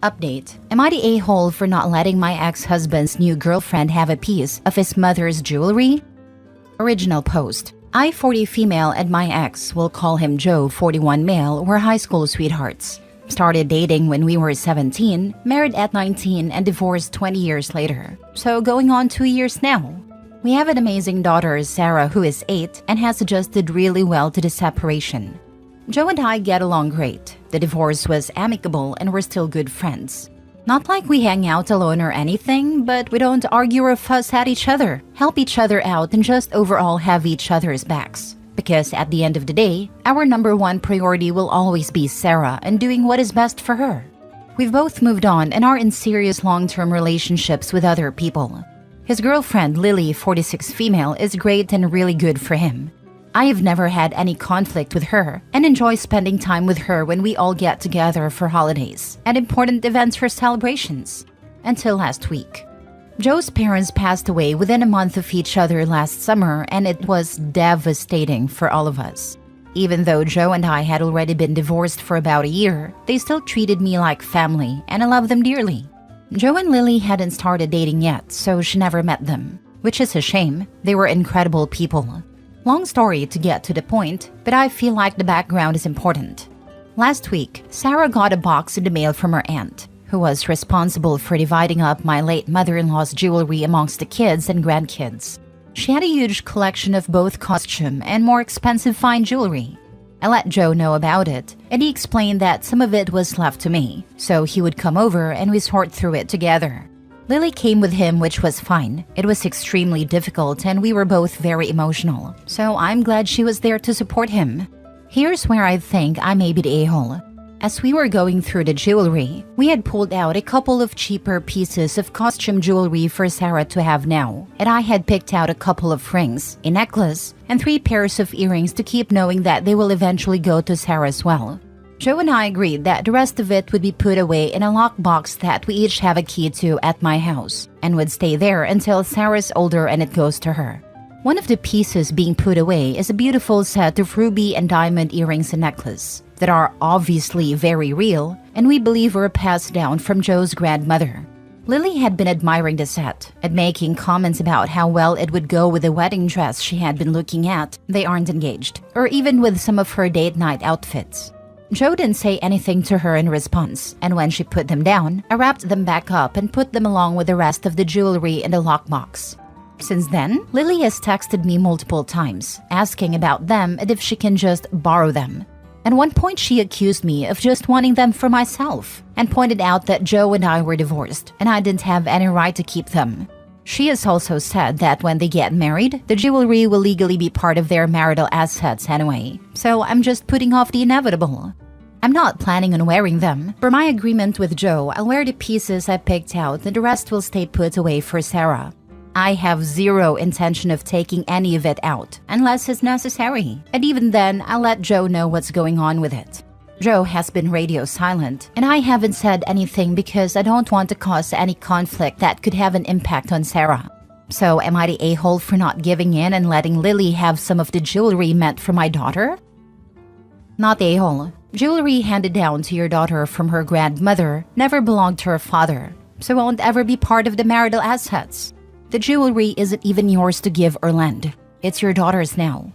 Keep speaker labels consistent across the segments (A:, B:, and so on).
A: Update. Am I the a-hole for not letting my ex-husband's new girlfriend have a piece of his mother's jewelry? Original post. I, 40 female, and my ex, we'll call him Joe, 41 male, were high school sweethearts. Started dating when we were 17, married at 19, and divorced 20 years later. So going on 2 years now. We have an amazing daughter, Sarah, who is 8 and has adjusted really well to the separation. Joe and I get along great. The divorce was amicable and we're still good friends. Not like we hang out alone or anything, but we don't argue or fuss at each other, help each other out, and just overall have each other's backs. Because at the end of the day, our number one priority will always be Sarah and doing what is best for her. We've both moved on and are in serious long-term relationships with other people. His girlfriend, Lily, 46 female, is great and really good for him. I have never had any conflict with her and enjoy spending time with her when we all get together for holidays and important events for celebrations. Until last week. Joe's parents passed away within a month of each other last summer, and it was devastating for all of us. Even though Joe and I had already been divorced for about a year, they still treated me like family, and I love them dearly. Joe and Lily hadn't started dating yet, so she never met them, which is a shame. They were incredible people. Long story to get to the point, but I feel like the background is important. Last week, Sarah got a box in the mail from her aunt, who was responsible for dividing up my late mother-in-law's jewelry amongst the kids and grandkids. She had a huge collection of both costume and more expensive fine jewelry. I let Joe know about it, and he explained that some of it was left to me, so he would come over and we sort through it together. Lily came with him, which was fine. It was extremely difficult and we were both very emotional, so I'm glad she was there to support him. Here's where I think I may be the a-hole. As we were going through the jewelry, we had pulled out a couple of cheaper pieces of costume jewelry for Sarah to have now, and I had picked out a couple of rings, a necklace, and 3 pairs of earrings to keep, knowing that they will eventually go to Sarah as well. Joe and I agreed that the rest of it would be put away in a lockbox that we each have a key to at my house, and would stay there until Sarah's older and it goes to her. One of the pieces being put away is a beautiful set of ruby and diamond earrings and necklace that are obviously very real, and we believe were passed down from Joe's grandmother. Lily had been admiring the set and making comments about how well it would go with the wedding dress she had been looking at. They aren't engaged, or even with some of her date night outfits. Joe didn't say anything to her in response, and when she put them down, I wrapped them back up and put them along with the rest of the jewelry in the lockbox. Since then, Lily has texted me multiple times, asking about them and if she can just borrow them. At one point, she accused me of just wanting them for myself, and pointed out that Joe and I were divorced, and I didn't have any right to keep them. She has also said that when they get married, the jewelry will legally be part of their marital assets anyway, so I'm just putting off the inevitable. I'm not planning on wearing them. For my agreement with Joe, I'll wear the pieces I picked out and the rest will stay put away for Sarah. I have zero intention of taking any of it out, unless it's necessary, and even then, I'll let Joe know what's going on with it. Joe has been radio silent, and I haven't said anything because I don't want to cause any conflict that could have an impact on Sarah. So am I the a-hole for not giving in and letting Lily have some of the jewelry meant for my daughter? Not the a-hole. Jewelry handed down to your daughter from her grandmother never belonged to her father, so won't ever be part of the marital assets. The jewelry isn't even yours to give or lend. It's your daughter's now.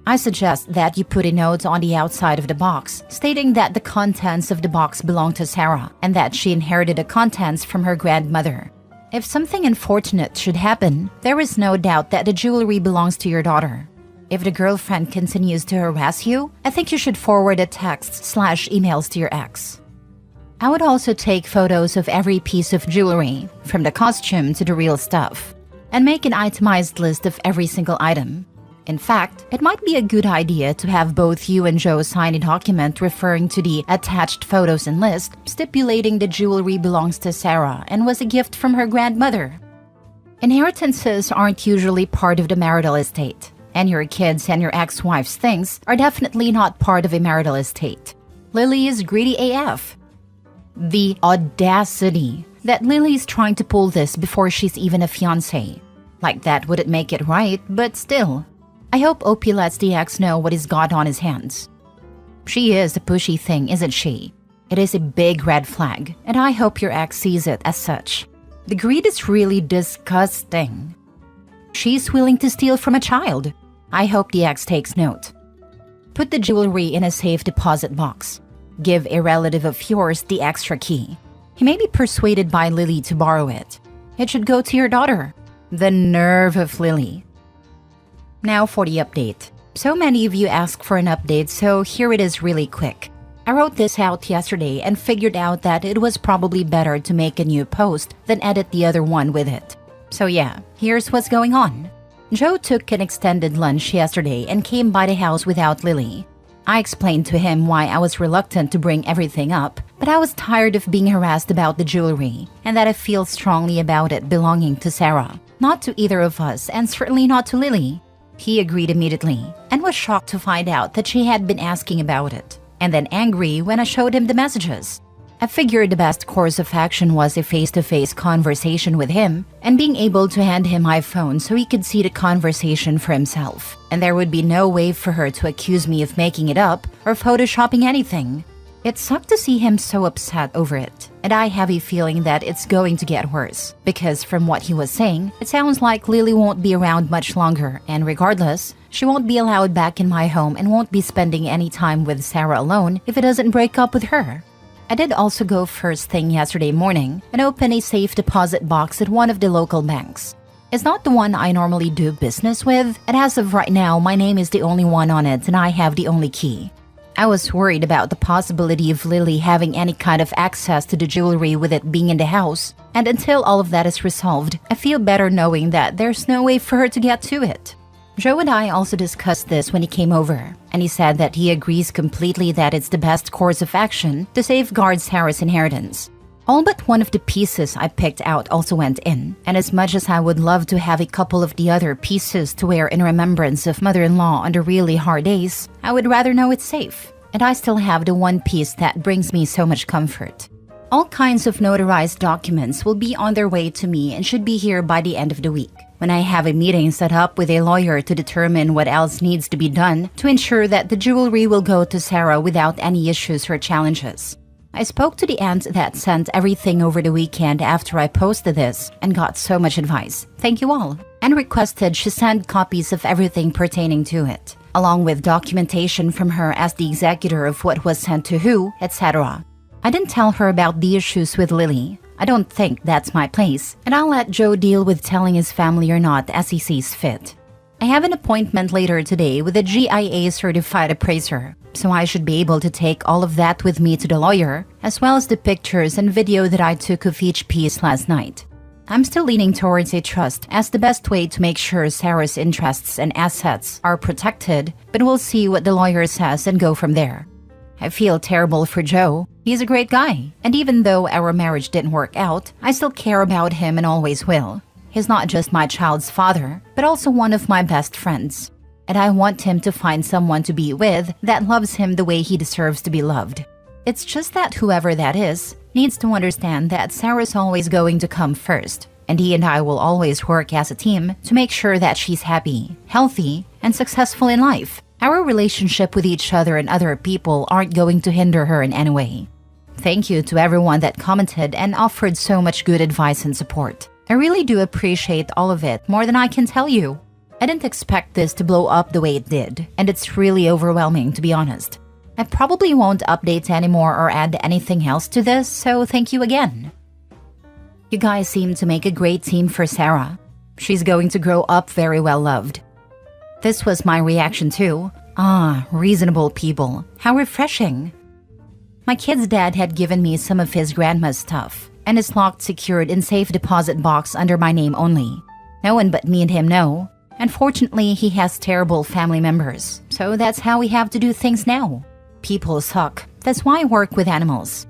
A: I suggest that you put a note on the outside of the box stating that the contents of the box belong to Sarah and that she inherited the contents from her grandmother. If something unfortunate should happen, there is no doubt that the jewelry belongs to your daughter. If the girlfriend continues to harass you, I think you should forward a text/emails to your ex. I would also take photos of every piece of jewelry, from the costume to the real stuff, and make an itemized list of every single item. In fact, it might be a good idea to have both you and Joe sign a document referring to the attached photos and list, stipulating the jewelry belongs to Sarah and was a gift from her grandmother. Inheritances aren't usually part of the marital estate, and your kids and your ex-wife's things are definitely not part of a marital estate. Lily is greedy AF. The audacity that Lily's trying to pull this before she's even a fiancé. Like that wouldn't make it right, but still. I hope OP lets the ex know what he's got on his hands. She is a pushy thing, isn't she? It is a big red flag, and I hope your ex sees it as such. The greed is really disgusting. She's willing to steal from a child. I hope the ex takes note. Put the jewelry in a safe deposit box. Give a relative of yours the extra key. He may be persuaded by Lily to borrow it. It should go to your daughter. The nerve of Lily. Now for the update. So many of you asked for an update, so here it is really quick. I wrote this out yesterday and figured out that it was probably better to make a new post than edit the other one with it. So yeah, here's what's going on. Joe took an extended lunch yesterday and came by the house without Lily. I explained to him why I was reluctant to bring everything up, but I was tired of being harassed about the jewelry and that I feel strongly about it belonging to Sarah, not to either of us and certainly not to Lily. He agreed immediately and was shocked to find out that she had been asking about it, and then angry when I showed him the messages. I figured the best course of action was a face-to-face conversation with him and being able to hand him my phone so he could see the conversation for himself, and there would be no way for her to accuse me of making it up or photoshopping anything. It sucked to see him so upset over it, and I have a feeling that it's going to get worse, because from what he was saying, it sounds like Lily won't be around much longer, and regardless, she won't be allowed back in my home and won't be spending any time with Sarah alone if it doesn't break up with her. I did also go first thing yesterday morning and open a safe deposit box at one of the local banks. It's not the one I normally do business with, and as of right now, my name is the only one on it and I have the only key. I was worried about the possibility of Lily having any kind of access to the jewelry with it being in the house, and until all of that is resolved, I feel better knowing that there's no way for her to get to it. Joe and I also discussed this when he came over, and he said that he agrees completely that it's the best course of action to safeguard Sarah's inheritance. All but one of the pieces I picked out also went in, and as much as I would love to have a couple of the other pieces to wear in remembrance of mother-in-law on the really hard days, I would rather know it's safe, and I still have the one piece that brings me so much comfort. All kinds of notarized documents will be on their way to me and should be here by the end of the week, when I have a meeting set up with a lawyer to determine what else needs to be done to ensure that the jewelry will go to Sarah without any issues or challenges. I spoke to the aunt that sent everything over the weekend after I posted this and got so much advice, thank you all, and requested she send copies of everything pertaining to it, along with documentation from her as the executor of what was sent to who, etc. I didn't tell her about the issues with Lily. I don't think that's my place, and I'll let Joe deal with telling his family or not as he sees fit. I have an appointment later today with a GIA certified appraiser, so I should be able to take all of that with me to the lawyer, as well as the pictures and video that I took of each piece last night. I'm still leaning towards a trust as the best way to make sure Sarah's interests and assets are protected, but we'll see what the lawyer says and go from there. I feel terrible for Joe. He's a great guy, and even though our marriage didn't work out, I still care about him and always will. He's not just my child's father, but also one of my best friends. And I want him to find someone to be with that loves him the way he deserves to be loved. It's just that whoever that is needs to understand that Sarah's always going to come first, and he and I will always work as a team to make sure that she's happy, healthy, and successful in life. Our relationship with each other and other people aren't going to hinder her in any way. Thank you to everyone that commented and offered so much good advice and support. I really do appreciate all of it more than I can tell you. I didn't expect this to blow up the way it did, and it's really overwhelming to be honest. I probably won't update anymore or add anything else to this, so thank you again. You guys seem to make a great team for Sarah. She's going to grow up very well loved. This was my reaction too. Reasonable people. How refreshing. My kid's dad had given me some of his grandma's stuff, and it's locked secured in safe deposit box under my name only. No one but me and him know. Unfortunately, he has terrible family members, so that's how we have to do things now. People suck. That's why I work with animals.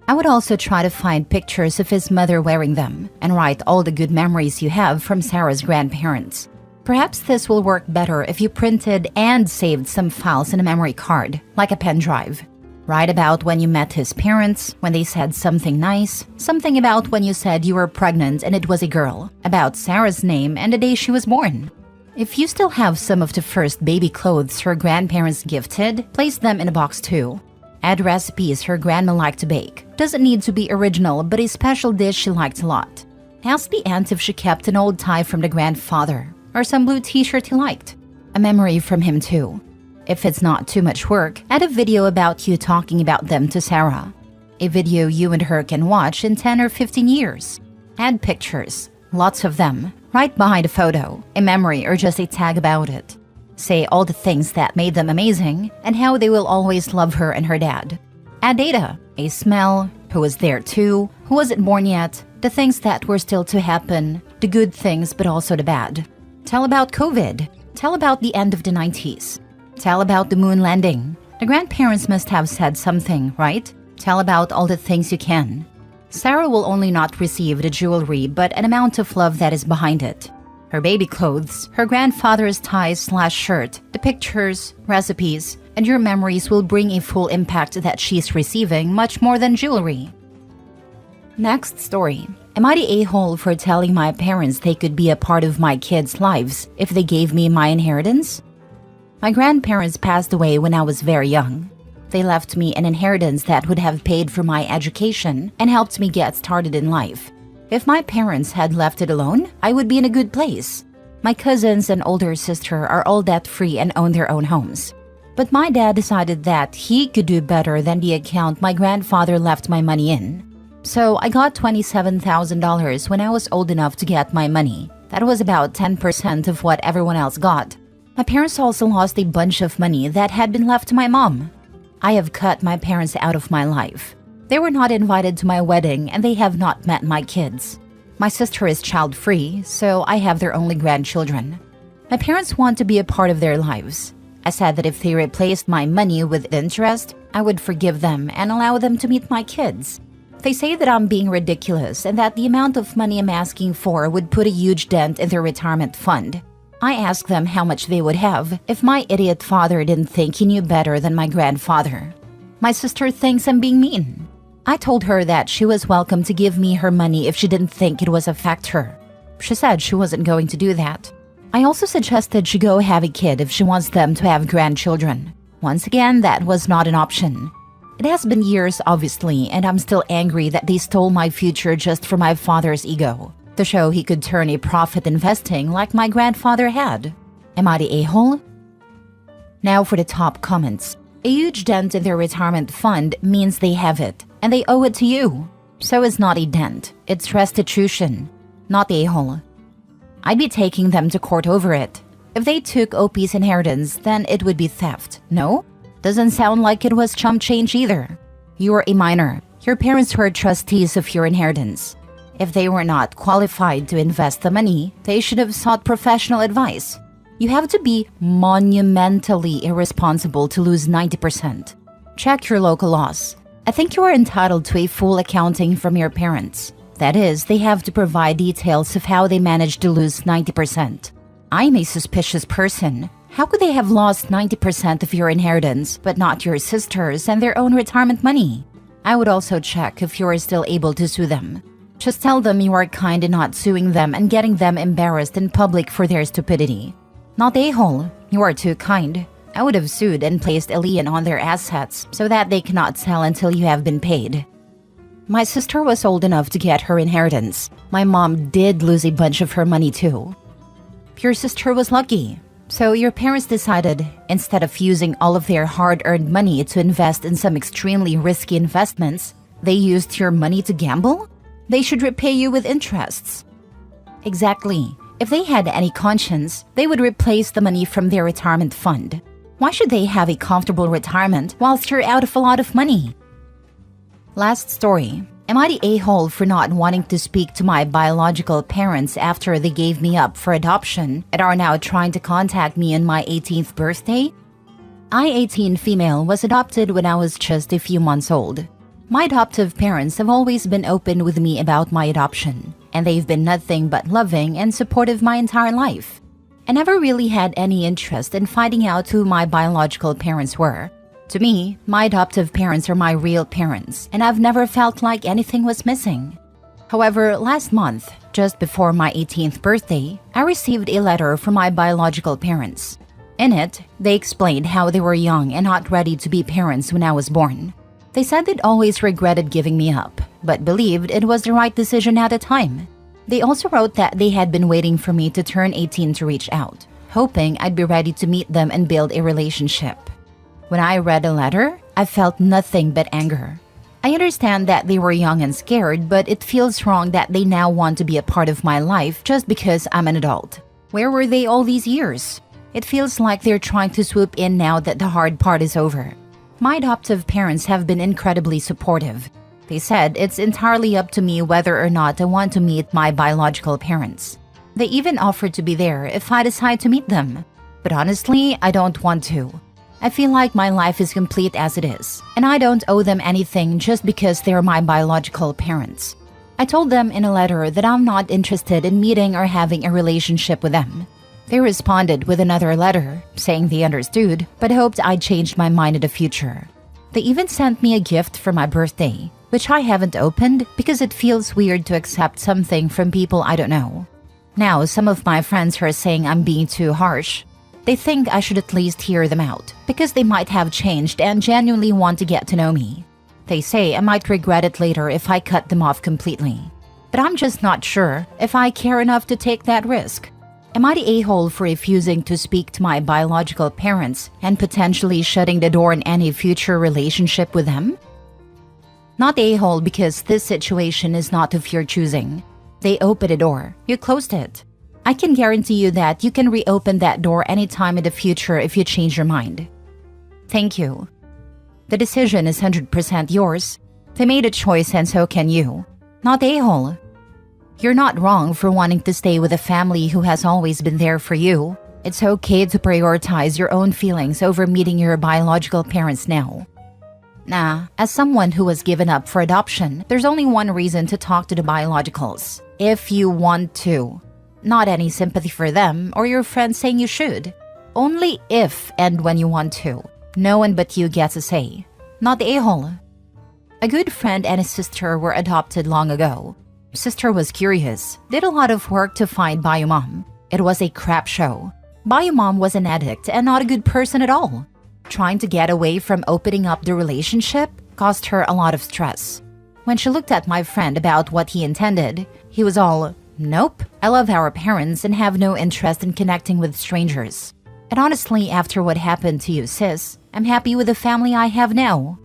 A: I would also try to find pictures of his mother wearing them and write all the good memories you have from Sarah's grandparents. Perhaps this will work better if you printed and saved some files in a memory card, like a pen drive. Write about when you met his parents, when they said something nice, something about when you said you were pregnant and it was a girl, about Sarah's name and the day she was born. If you still have some of the first baby clothes her grandparents gifted, place them in a box too. Add recipes her grandma liked to bake. Doesn't need to be original, but a special dish she liked a lot. Ask the aunt if she kept an old tie from the grandfather, or some blue t-shirt he liked. A memory from him too. If it's not too much work, add a video about you talking about them to Sarah. A video you and her can watch in 10 or 15 years. Add pictures, lots of them, right behind a photo, a memory or just a tag about it. Say all the things that made them amazing and how they will always love her and her dad. Add data, a smell, who was there too, who wasn't born yet, the things that were still to happen, the good things but also the bad. Tell about COVID. Tell about the end of the 90s. Tell about the moon landing. The grandparents must have said something, right? Tell about all the things you can. Sarah will only not receive the jewelry but an amount of love that is behind it. Her baby clothes, her grandfather's tie/shirt, the pictures, recipes, and your memories will bring a full impact that she's receiving much more than jewelry. Next story. Am I the a-hole for telling my parents they could be a part of my kids' lives if they gave me my inheritance? My grandparents passed away when I was very young. They left me an inheritance that would have paid for my education and helped me get started in life. If my parents had left it alone, I would be in a good place. My cousins and older sister are all debt-free and own their own homes. But my dad decided that he could do better than the account my grandfather left my money in. So I got $27,000 when I was old enough to get my money. That was about 10% of what everyone else got. My parents also lost a bunch of money that had been left to my mom. I have cut my parents out of my life. They were not invited to my wedding and they have not met my kids. My sister is child-free, so I have their only grandchildren. My parents want to be a part of their lives. I said that if they replaced my money with interest, I would forgive them and allow them to meet my kids. They say that I'm being ridiculous and that the amount of money I'm asking for would put a huge dent in their retirement fund. I asked them how much they would have if my idiot father didn't think he knew better than my grandfather. My sister thinks I'm being mean. I told her that she was welcome to give me her money if she didn't think it was affect her. She said she wasn't going to do that. I also suggested she go have a kid if she wants them to have grandchildren. Once again, that was not an option. It has been years, obviously, and I'm still angry that they stole my future just for my father's ego, to show he could turn a profit investing like my grandfather had. Am I the a-hole? Now for the top comments. A huge dent in their retirement fund means they have it, and they owe it to you. So it's not a dent, it's restitution. Not the a-hole. I'd be taking them to court over it. If they took OP's inheritance, then it would be theft, no? Doesn't sound like it was chump change either. You are a minor. Your parents were trustees of your inheritance. If they were not qualified to invest the money, they should have sought professional advice. You have to be monumentally irresponsible to lose 90%. Check your local laws. I think you are entitled to a full accounting from your parents. That is, they have to provide details of how they managed to lose 90%. I'm a suspicious person. How could they have lost 90% of your inheritance, but not your sisters and their own retirement money? I would also check if you are still able to sue them. Just tell them you are kind in not suing them and getting them embarrassed in public for their stupidity. Not the a-hole. You are too kind. I would have sued and placed a lien on their assets so that they cannot sell until you have been paid. My sister was old enough to get her inheritance. My mom did lose a bunch of her money too. Your sister was lucky. So your parents decided, instead of using all of their hard-earned money to invest in some extremely risky investments, they used your money to gamble? They should repay you with interests. Exactly. If they had any conscience, they would replace the money from their retirement fund. Why should they have a comfortable retirement whilst you're out of a lot of money? Last story. Am I the a-hole for not wanting to speak to my biological parents after they gave me up for adoption and are now trying to contact me on my 18th birthday? I, 18 female, was adopted when I was just a few months old. My adoptive parents have always been open with me about my adoption, and they've been nothing but loving and supportive my entire life. I never really had any interest in finding out who my biological parents were. To me, my adoptive parents are my real parents, and I've never felt like anything was missing. However, last month, just before my 18th birthday, I received a letter from my biological parents. In it, they explained how they were young and not ready to be parents when I was born. They said they'd always regretted giving me up, but believed it was the right decision at the time. They also wrote that they had been waiting for me to turn 18 to reach out, hoping I'd be ready to meet them and build a relationship. When I read the letter, I felt nothing but anger. I understand that they were young and scared, but it feels wrong that they now want to be a part of my life just because I'm an adult. Where were they all these years? It feels like they're trying to swoop in now that the hard part is over. My adoptive parents have been incredibly supportive. They said it's entirely up to me whether or not I want to meet my biological parents. They even offered to be there if I decide to meet them. But honestly, I don't want to. I feel like my life is complete as it is, and I don't owe them anything just because they're my biological parents. I told them in a letter that I'm not interested in meeting or having a relationship with them. They responded with another letter, saying they understood, but hoped I'd change my mind in the future. They even sent me a gift for my birthday, which I haven't opened because it feels weird to accept something from people I don't know. Now, some of my friends are saying I'm being too harsh. They think I should at least hear them out, because they might have changed and genuinely want to get to know me. They say I might regret it later if I cut them off completely. But I'm just not sure if I care enough to take that risk. Am I the a-hole for refusing to speak to my biological parents and potentially shutting the door on any future relationship with them? Not the a-hole because this situation is not of your choosing. They opened the door, you closed it. I can guarantee you that you can reopen that door anytime in the future if you change your mind. Thank you. The decision is 100% yours. They made a choice and so can you. Not the a-hole. You're not wrong for wanting to stay with a family who has always been there for you. It's okay to prioritize your own feelings over meeting your biological parents now. Nah, as someone who has given up for adoption, there's only one reason to talk to the biologicals. If you want to. Not any sympathy for them or your friends saying you should. Only if and when you want to. No one but you gets a say. Not the a-hole. A good friend and his sister were adopted long ago. Sister was curious, did a lot of work to find Biomom. It was a crap show. Biomom was an addict and not a good person at all. Trying to get away from opening up the relationship caused her a lot of stress. When she looked at my friend about what he intended, he was all, "Nope, I love our parents and have no interest in connecting with strangers." And honestly, after what happened to you, sis, I'm happy with the family I have now.